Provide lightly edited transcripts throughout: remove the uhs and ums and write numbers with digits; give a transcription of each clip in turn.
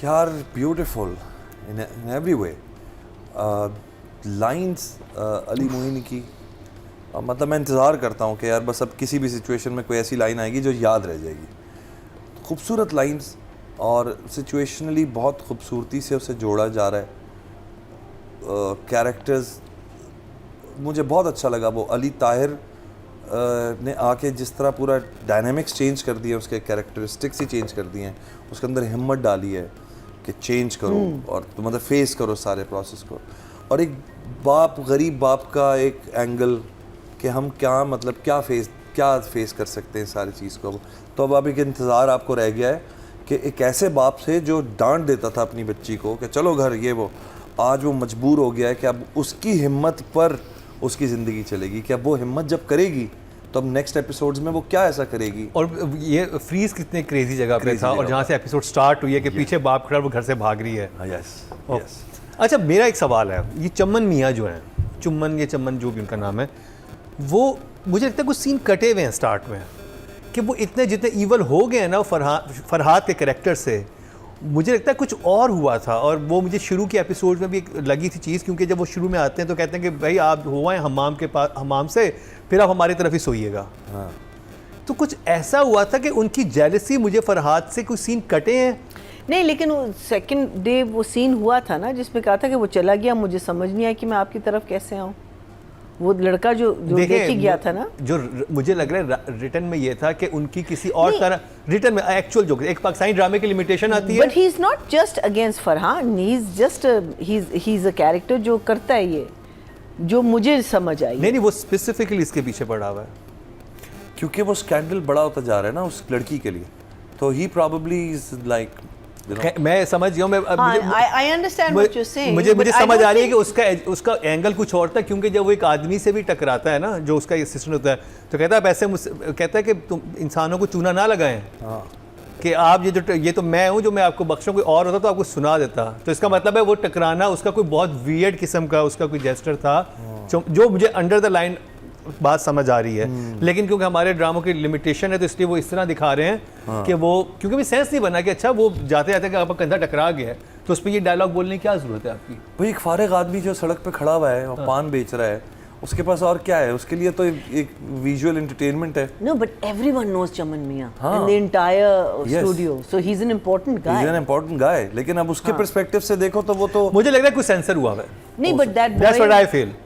यार beautiful in every way. Lines Ali Mohini की, मतलब मैं इंतज़ार करता हूँ कि यार बस अब किसी भी सिचुएशन में कोई ऐसी लाइन आएगी जो याद रह जाएगी। खूबसूरत लाइंस और सिचुएशनली बहुत खूबसूरती से उसे जोड़ा जा रहा है। कैरेक्टर्स मुझे बहुत अच्छा लगा। वो अली ताहिर ने आके जिस तरह पूरा डायनामिक्स चेंज कर दिया, उसके कैरेक्टरिस्टिक्स ही चेंज कर दिए हैं, उसके अंदर हिम्मत डाली है कि चेंज करो और तो मतलब फेस करो सारे प्रोसेस को। और एक बाप, गरीब बाप का एक एंगल कि हम क्या मतलब क्या फेस कर सकते हैं सारी चीज़ को। तो अब एक इंतज़ार आपको रह गया है कि एक ऐसे बाप से जो डांट देता था अपनी बच्ची को कि चलो घर ये वो, आज वो मजबूर हो गया है कि अब उसकी हिम्मत पर उसकी ज़िंदगी चलेगी। कि अब वो हिम्मत जब करेगी तो अब नेक्स्ट एपिसोड्स में वो क्या ऐसा करेगी। और ये फ्रीज कितने क्रेजी जगह पे था, और जहाँ से एपिसोड स्टार्ट हुई है कि पीछे बाप खड़ा वो घर से भाग रही है। यस। अच्छा, मेरा एक सवाल है, ये चमन मियाँ जो हैं, चमन जो भी उनका नाम है, वो मुझे लगता है कुछ सीन कटे हुए हैं स्टार्ट में कि वो इतने जितने ईवल हो गए हैं ना फरहाद के कैरेक्टर से, मुझे लगता है कुछ और हुआ था। और वो मुझे शुरू के एपिसोड में भी लगी थी चीज़, क्योंकि जब वो शुरू में आते हैं तो कहते हैं कि भाई आप हुआ है हमाम के पास, हमाम से फिर आप हमारी तरफ ही सोइएगा। हाँ। तो कुछ ऐसा हुआ था कि उनकी जेलसी, मुझे फरहाद से कुछ सीन कटे हैं। नहीं, लेकिन वो सेकंड डे वो सीन हुआ था ना जिसमें कहा था कि वो चला गया, मुझे समझ नहीं आया कि मैं आपकी तरफ कैसे आऊँ। वो लड़का जो देखी गया था ना, जो मुझे लग रहा है रिटर्न में ये था कि उनकी किसी और तरह, रिटर्न में एक्चुअल जो एक पाकिस्तानी ड्रामे की लिमिटेशन आती है। But he is not just against Farhan, he is just he is a character जो करता है ये, जो मुझे समझ आई। नहीं, वो स्पेसिफिकली इसके पीछे पड़ा हुआ है क्योंकि वो स्कैंडल बड़ा होता जा रहा है ना उस लड़की के लिए, तो ही प्रोबेबली इज लाइक, मैं समझ गया हूँ। I understand what you saying. मुझे समझ आ रही है कि उसका एंगल कुछ और था, क्योंकि जब वो एक आदमी से भी टकराता है ना, जो उसका असिस्टेंट होता है, तो कहता है पैसे कहता है कि तुम इंसानों को चूना ना लगाएं। कि आप ये तो मैं हूँ जो मैं आपको बख्शूँ, कोई और होता तो आपको सुना देता। तो इसका मतलब है वो टकराना उसका कोई बहुत वियर्ड किस्म का उसका कोई जेस्चर था, जो मुझे अंडर द लाइन बात समझ आ रही है। लेकिन क्योंकि हमारे ड्रामों की लिमिटेशन है तो इसलिए वो इस तरह दिखा रहे हैं कि वो, क्योंकि भी सेंस नहीं बना कि अच्छा वो जाते जाते आपका कंधा टकरा गया है तो उस पर ये डायलॉग बोलने की क्या जरूरत है आपकी। भाई एक फारिग आदमी जो सड़क पे खड़ा हुआ है और पान बेच रहा है, उसके पास और क्या है? उसके लिए तो एक विजुअल एंटरटेनमेंट है। No, but everyone knows Chaman Mian in the entire studio, so he's an important guy. He's an important guy. लेकिन अब उसके पर्सपेक्टिव से देखो तो वो तो, मुझे लग रहा है कुछ सेंसर हुआ है। नहीं, but that's what I feel.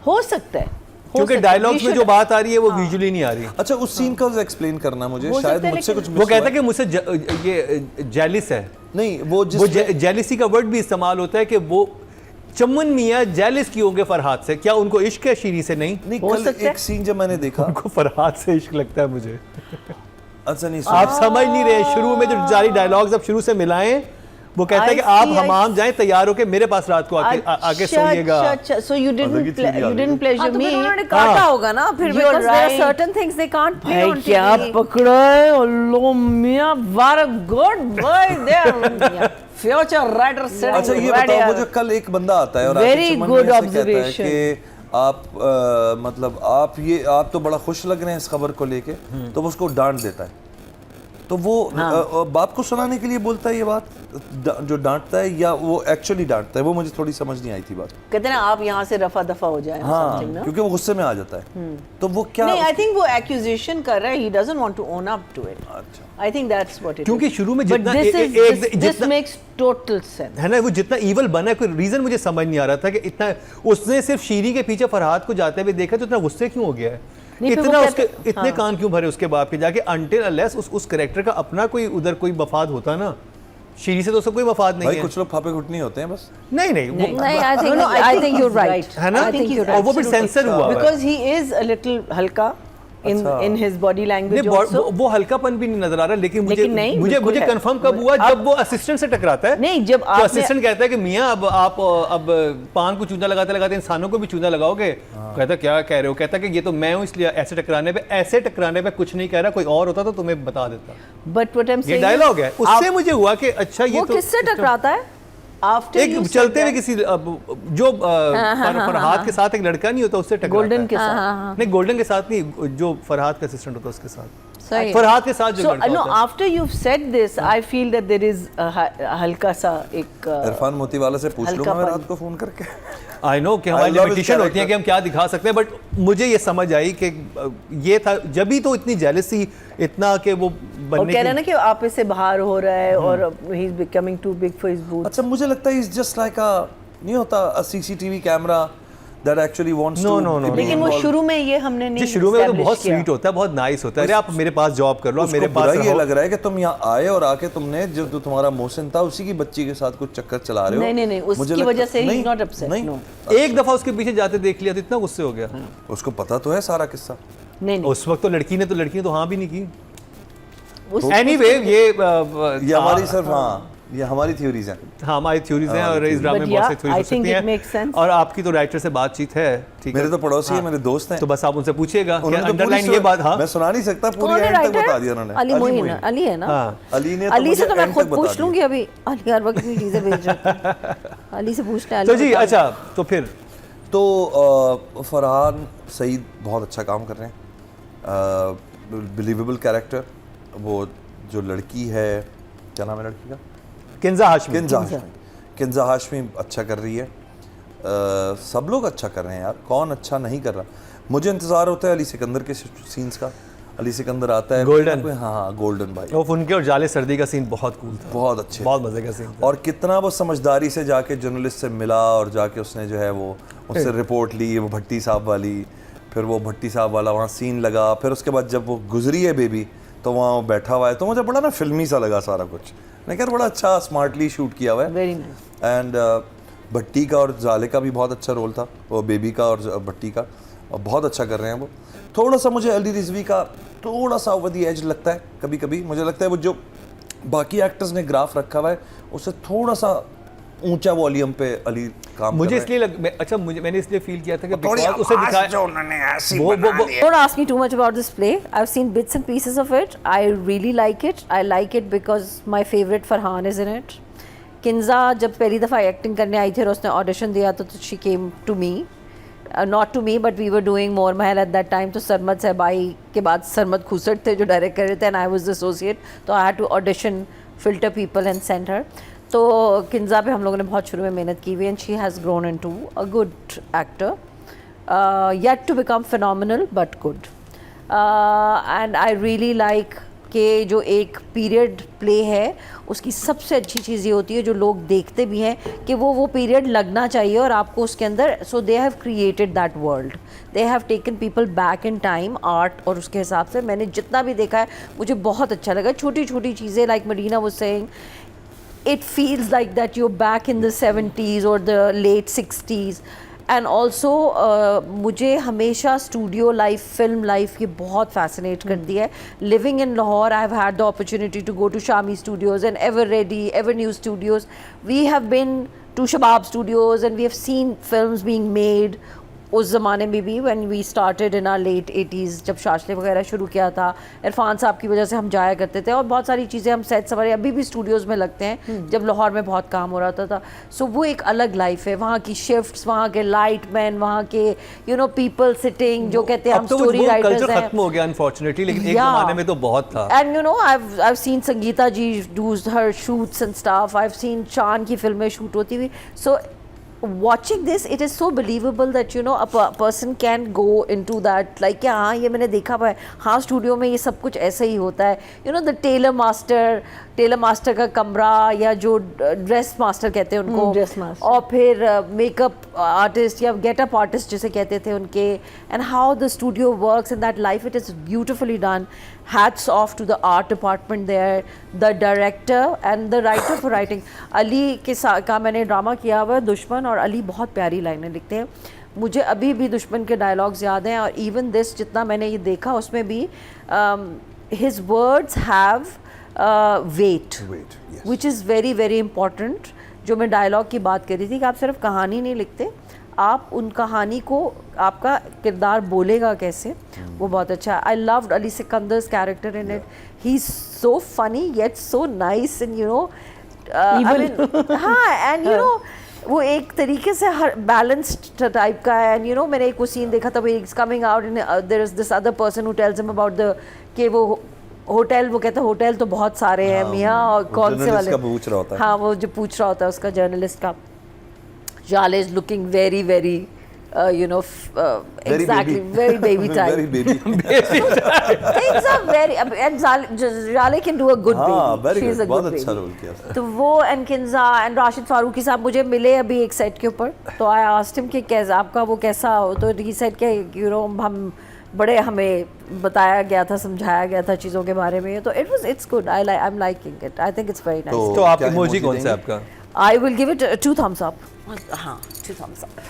हो सकता है, क्योंकि डायलॉग्स में जो बात आ रही है वो विजुअली नहीं आ रही। अच्छा उस सीन का एक्सप्लेन करना मुझे, शायद मुझसे कुछ वो कहता है कि मुझसे ये जेलिस है। नहीं, वो जेलिसी का वर्ड भी इस्तेमाल होता है कि वो चमन मियाँ जेलिस क्यों होंगे फरहाद से, क्या उनको इश्क है शीरी से? नहीं, कल एक सीन जब मैंने देखा उनको फरहाद से इश्क लगता है मुझे। अच्छा नहीं, आप समझ नहीं रहे, शुरू में जो जारी डायलॉग्स अब शुरू से मिलाएं, वो कहता है कि आप हमाम जाएं तैयार होके मेरे पास रात को आके सोइएगा। अच्छा, so you didn't pleasure me. उन्होंने काटा होगा ना फिर, because there are certain things they can't play on TV. क्या पकड़ा है अल्लाह मियां, very good boy there. Future writer said. अच्छा ये बताओ, मुझे कल एक बंदा आता है और very good observation कि आप मतलब आप तो बड़ा खुश लग रहे हैं इस खबर को लेके, तो वो उसको डांट देता है। तो वो बाप को सुनाने के लिए बोलता है ये बात, जो डांटता है, या वो एक्चुअली डांटता है? वो मुझे थोड़ी समझ नहीं आई थी बात। कहते हैं ना आप यहाँ से रफा दफा हो जाए। हाँ, क्योंकि वो गुस्से में आ जाता है। तो वो क्या, नहीं, आई थिंक वो एक्यूजेशन कर रहा है, he doesn't want to own up to it. अच्छा, I think that's what it is. क्योंकि शुरू में जितना this makes total sense है ना, वो जितना ईवल बना है, कोई रीजन मुझे समझ नहीं आ रहा था कि इतना उसने सिर्फ शीरी के पीछे फरहाद को जाते हुए देखा तो इतना गुस्से क्यों हो गया है, इतना उसके इतने कान क्यों भरे उसके बाप के जाके, until unless उस कैरेक्टर का अपना कोई उधर कोई मफाद होता ना। शीरी से तो उसका कोई मफाद नहीं है। कुछ लोग फापे घुटनी होते हैं बस। नहीं, I think you're right. है ना, और वो भी सेंसर हुआ है because he is a little हल्का in his body language also. वो हल्कापन भी नहीं नजर आ रहा, लेकिन मुझे कंफर्म कब हुआ, जब वो असिस्टेंट से टकराता है। नहीं, जब तो असिस्टेंट कहता है कि मियाँ अब पान को चूना लगाते लगाते इंसानों को भी चूना लगाओगे। कहता क्या कह रहे हो? कहता कि ये तो मैं हूँ, इसलिए ऐसे टकराने पे कुछ नहीं कह रहा, कोई और होता तो तुम्हें बता देता। But what I'm saying, ये डायलॉग है, उससे मुझे हुआ कि अच्छा ये तो किससे टकराता है? एक चलते हुए किसी जो फरहाद के साथ एक लड़का नहीं होता उससे टकराता है। गोल्डन के साथ नहीं, गोल्डन के साथ नहीं, जो फरहाद का असिस्टेंट होता है उसके साथ। सही है। फरहाद के साथ जो So लड़का no, होता है। after you've said this, I feel that there is हल्का सा एक इरफान मोती वाला से पूछ लूंगा मैं हल्कापन। रात को फोन करके। आई नो कि हमारी I love his लिमिटेशन होती है character. कि हम क्या दिखा सकते हैं, बट मुझे ये समझ आई कि ये था जब भी तो इतनी जेलसी इतना कि वो और बनने कह रहा है की ना कि आप से बाहर हो रहा है और he is becoming too big for his boots. अच्छा मुझे लगता है इज जस्ट लाइक अ नहीं होता a CCTV camera that actually wants No, to no, no, लेकिन वो शुरू में ये हमने नहीं जी शुरू में वो तो establish बहुत किया। स्वीट होता है, बहुत नाइस होता है, अरे आप मेरे पास जॉब कर लो, आप उसको मेरे पास बुरा ये रहो। लग रहा है कि तुम यहाँ आए और आके तुमने जो तुम्हारा मोहसिन था उसी की बच्ची के साथ कुछ चक्कर चला रहे हो। नहीं, उसकी मुझे लगता- वजह से he is नहीं, not upset, नहीं, no. एक दफा उसके पीछे जाते देख लिया तो इतना गुस्से हो गया। उसको पता तो है सारा किस्सा। नहीं उस वक्त तो लड़की ने तो हाँ भी नहीं की। उस- एनीवे ये ये हमारी सिर्फ हाँ ये हमारी थ्योरीज हैं। हाँ हमारी थ्योरीज हैं और इस ड्रामे But में बहुत yeah, सारी थ्योरीज I हो सकती think it makes हैं sense. और आपकी तो राइटर से बातचीत है, ठीक है। मेरे तो पड़ोसी हैं, मेरे दोस्त हैं। तो बस आप उनसे पूछिएगा कि उन्होंने तो पूरी अंडरलाइन ये story- बात। हाँ मैं सुना नहीं सकता, कौन पूरी है एंड तक राइटर? बता दिया उन्होंने। अली मोइन मोइन। अली है ना? हाँ। अली ने अली से तो मैं end खुद तक बता पूछ दिया। लूंगी अभी। अली हर वक्त इतनी चीजें भेज रहा है। अली से पूछना है। तो जी अच्छा तो फिर तो फरहान सईद बहुत अच्छा काम कर रहे हैं, बिलीवेबल कैरेक्टर। वो जो लड़की है, क्या नाम है लड़की का? किंजा हाशमी। किंजा हाशमी अच्छा कर रही है। सब लोग अच्छा कर रहे हैं यार, कौन अच्छा नहीं कर रहा। मुझे इंतज़ार होता है अली सिकंदर के सीन्स का। अली सिकंदर आता है गोल्डन। हाँ गोल्डन भाई, वो उनके और जाले सर्दी का सीन बहुत कूल था, बहुत अच्छे। बहुत मजे का सीन था। और कितना वो समझदारी से जाके जर्नलिस्ट से मिला और जाके उसने जो है वो उससे रिपोर्ट ली, वो भट्टी साहब वाली। फिर वो भट्टी साहब वाला वहाँ सीन लगा। फिर उसके बाद जब वो गुजरी है बेबी तो वहाँ वो बैठा हुआ है, तो मुझे बड़ा ना फिल्मी सा लगा सारा कुछ। मैं कह बड़ा अच्छा स्मार्टली शूट किया हुआ है। Very nice. एंड भट्टी का और जाले का भी बहुत अच्छा रोल था, वो बेबी का और भट्टी का, और बहुत अच्छा कर रहे हैं वो। थोड़ा सा मुझे अली रिजवी का थोड़ा सा ओवर दी एज लगता है कभी कभी। मुझे लगता है वो जो बाकी एक्टर्स ने ग्राफ रखा हुआ है उससे थोड़ा सा ऊंचा वॉल्यूम पे अली काम मुझे कर रहे इसलिए अच्छा मैंने इसलिए फील किया था कि थोड़ी because उसे आवाज़ दिखाया जो उन्होंने ऐसी वो बना दी है। Don't ask me too much about this play. I've seen bits and pieces of it. I really like it. I like it because my favorite Farhan is in it. Kinza जब पहली दफ़ा एक्टिंग करने आई थी और उसने ऑडिशन दिया तो she came to me, not to me but we were doing more महल एट दैट टाइम। तो सरमद सहबाई के बाद सरमद खुसट थे जो डायरेक्ट कर रहे थे and I was the associate, तो I had to audition, filter people and send her. तो किंजा पे हम लोगों ने बहुत शुरू में मेहनत की हुई and she has grown into a good actor, yet to become phenomenal but good. And I really like कि जो एक पीरियड प्ले है उसकी सबसे अच्छी चीज़ ये होती है जो लोग देखते भी हैं कि वो पीरियड लगना चाहिए और आपको उसके अंदर, so they have created that world, they have taken people back in time art. और उसके हिसाब से मैंने जितना भी देखा है मुझे बहुत अच्छा लगा। छोटी छोटी चीज़ें like Marina was saying, it feels like that you're back in the 70s or the late 60s. And also मुझे हमेशा स्टूडियो लाइफ, फिल्म लाइफ ये बहुत फैसिनेट करती है। Living in Lahore I have had the opportunity to go to Shami studios and ever ready, ever new studios. We have been to Shabab studios and we have seen films being made उस ज़माने में भी when we started in our late 80s, जब शाशले वगैरह शुरू किया था। इरफान साहब की वजह से हम जाया करते थे और बहुत सारी चीज़ें हम सेट सवारी अभी भी स्टूडियोज़ में लगते हैं जब लाहौर में बहुत काम हो रहा था। सो वो एक अलग लाइफ है, वहाँ की शिफ्ट्स, वहाँ के लाइट मैन, वहाँ के यू नो पीपल सिटिंग जो कहते हैं हम अब तो स्टोरी वो राइटर्स कल्चर हैं। खत्म हो गया अनफॉर्चुनेटली, लेकिन एक Yeah. ज़माने में तो बहुत था। And you know, I've seen Sangeeta ji do her shoots and stuff. I've seen Chan की फिल्में शूट होती हुई. So watching this, it is so believable that you know a person can go into that. Like क्या, हाँ ये मैंने देखा हुआ है, हाँ स्टूडियो में ये सब कुछ ऐसे ही होता है. You know the tailor master का कमरा या जो ड्रेस मास्टर कहते हैं उनको, dress master. और फिर मेकअप आर्टिस्ट या गेटअप आर्टिस्ट जिसे कहते थे उनके, and how the studio works in that life, it is beautifully done. Hats off to the art department there, the director and the writer for writing. Ali के साथ का मैंने ड्रामा किया हुआ है दुश्मन, और अली बहुत प्यारी लाइनें लिखते हैं. मुझे अभी भी दुश्मन के डायलॉग्स याद हैं, और इवन दिस जितना मैंने ये देखा उसमें भी his words have weight, which is very very important. जो मैं डायलॉग की बात कर रही थी कि आप सिर्फ कहानी नहीं लिखते, आप उन कहानी को, आपका किरदार बोलेगा कैसे, वो बहुत अच्छा है. I loved Ali Sikandar's character in it. He is so funny yet so nice and you know हाँ, एंड यू नो वो एक तरीके से हर बैलेंस्ड टाइप का है. एंड यू नो मैंने एक वो सीन देखा था, is coming out and there is this other person who tells him about the कि वो होटल, वो कहता है होटल तो बहुत सारे हैं मियाँ, और वो कौन से journalist वाले का पूछ रहा होता है। हाँ, वो जो पूछ रहा होता है उसका, जर्नलिस्ट का। जाले is looking very very exactly baby. very baby type. Very baby. Things are very and Jale can do a good हाँ, baby. very She's good. a बहुत good अच्छा baby. रोल किया उसने। तो वो एंड किंजा एंड राशिद फारूकी साहब मुझे मिले अभी एक सेट के ऊपर, तो आई आस्क्ड हिम कि कैसा आपका वो कैसा हो, तो ही सेड कि हम बड़े हमें बताया गया था, समझाया गया था चीज़ों के बारे में, तो it's good, I am liking it, I think it's very nice. तो आप क्या इमोजी emoji कौन सा है देंगे? आपका? I will give it 2 thumbs up. हाँ, 2 thumbs up.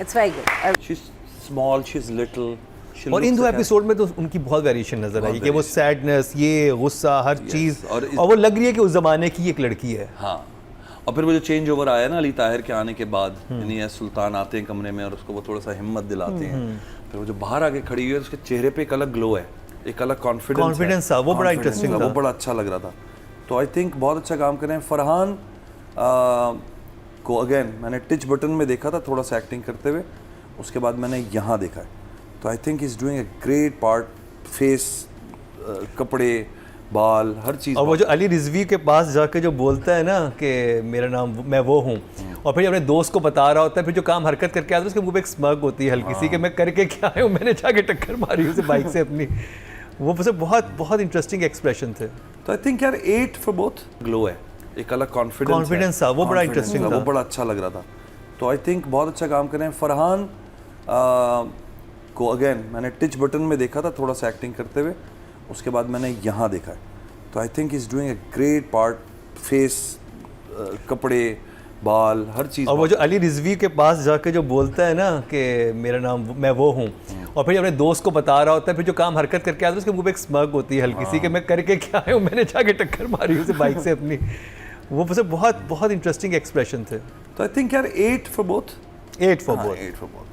It's very good. She's small, she's little. She और इन looks दो like a- एपिसोड में तो उनकी बहुत वेरिएशन नजर आई बहुत कि वो variation। सैडनेस, ये गुस्सा, हर चीज़, और और वो लग रही है कि उस ज़माने की एक लड़की है। हाँ, और फिर वो जो चेंज ओवर आया ना अली ताहिर के आने के बाद, यानी ये सुल्तान आते हैं कमरे में और उसको वो थोड़ा सा हिम्मत दिलाते हैं, फिर वो जो बाहर आके खड़ी हुई है उसके चेहरे पे एक अलग ग्लो है, एक अलग कॉन्फिडेंस था, वो बड़ा interesting था। वो बड़ा अच्छा लग रहा था। तो आई थिंक बहुत अच्छा काम कर रहे हैं। फरहान को अगेन मैंने टिच बटन में देखा था थोड़ा सा एक्टिंग करते हुए, उसके बाद मैंने यहाँ देखा है, तो I think is doing a great part, face, कपड़े, बाल, हर चीज़। और वो जो अली रिजवी के पास जाके जो बोलता है ना कि मेरा नाम मैं वो हूँ, और फिर अपने दोस्त को बता रहा होता है, फिर जो काम हरकत करके आता है उसके मुंह पे एक स्मग होती है हल्की सी कि मैं करके क्या आया हूँ, मैंने जाके टक्कर मारी उसे बाइक से अपनी, वो मुझे बहुत बहुत इंटरेस्टिंग एक्सप्रेशन थे। तो आई थिंक यार 8 फॉर बोथ, ग्लो है, एक अलग Confidence था, वो बड़ा interesting था। वो बड़ा अच्छा लग रहा था। तो आई थिंक बहुत अच्छा काम कर रहे हैं। फरहान को अगेन मैंने टिच बटन में देखा था थोड़ा सा एक्टिंग करते हुए, उसके बाद मैंने यहाँ देखा है, तो I think is doing a great part, face, कपड़े, बाल, हर चीज़। और वो जो अली रिजवी के पास जाके जो बोलता है ना कि मेरा नाम मैं वो हूँ, और फिर अपने दोस्त को बता रहा होता है, फिर जो काम हरकत करके आता है उसके मुंह पे एक स्मग होती है हल्की सी कि मैं करके क्या आया हूँ, मैंने जाके टक्कर मारी उसे बाइक से अपनी, वो मुझे बहुत बहुत इंटरेस्टिंग एक्सप्रेशन थे। तो आई थिंक यार 8 for both. 8 for both. 8 for both.